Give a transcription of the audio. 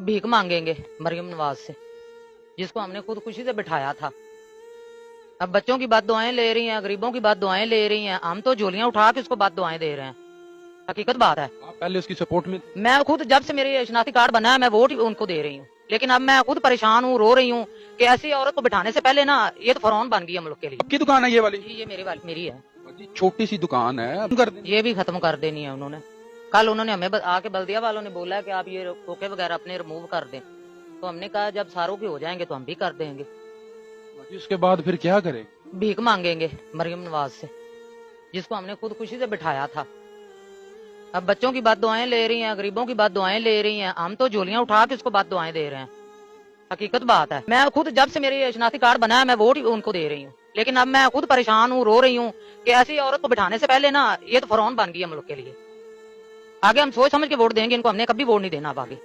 भीख मांगेंगे मरियम नवाज से, जिसको हमने खुद खुशी से बिठाया था। अब बच्चों की बात दुआएं ले रही हैं, गरीबों की बात दुआएं ले रही हैं, हम तो झोलियां उठा के उसको बात दुआएं दे रहे हैं। हकीकत बात है। आप पहले उसकी सपोर्ट में मैं खुद जब से मेरे शनाख्ती कार्ड बना है मैं वोट ही उनको दे रही हूँ, लेकिन अब मैं खुद परेशान हूँ, रो रही हूँ कि ऐसी औरत को बिठाने से पहले ना ये तो फरौन बन गई हम लोग के लिए। आपकी दुकान है ये वाली? जी ये मेरी है। जी, छोटी सी दुकान है, कर दें। ये भी खत्म कर देनी है उन्होंने। कल उन्होंने हमें आके बल्दिया वालों ने बोला है कि आप ये खोखे वगैरह अपने रिमूव कर दें, तो हमने कहा जब सारों के हो जाएंगे तो हम भी कर देंगे। जी, उसके बाद फिर क्या करें? भीख मांगेंगे मरियम नवाज से, जिसको हमने खुद खुशी से बिठाया था। अब बच्चों की बात दुआएं ले रही हैं, गरीबों की बात दुआएं ले रही हैं, हम तो झोलियां उठा के उसको बात दुआएं दे रहे हैं। हकीकत बात है। मैं खुद जब से मेरे शनाख्ती कार्ड बना है मैं वोट ही उनको दे रही हूँ, लेकिन अब मैं खुद परेशान हूँ, रो रही हूँ कि ऐसी औरत को बिठाने से पहले ना ये तो फरौन बन गई हम लोग के लिए। आगे हम सोच समझ के वोट देंगे इनको, हमने कभी वोट नहीं देना अब आगे।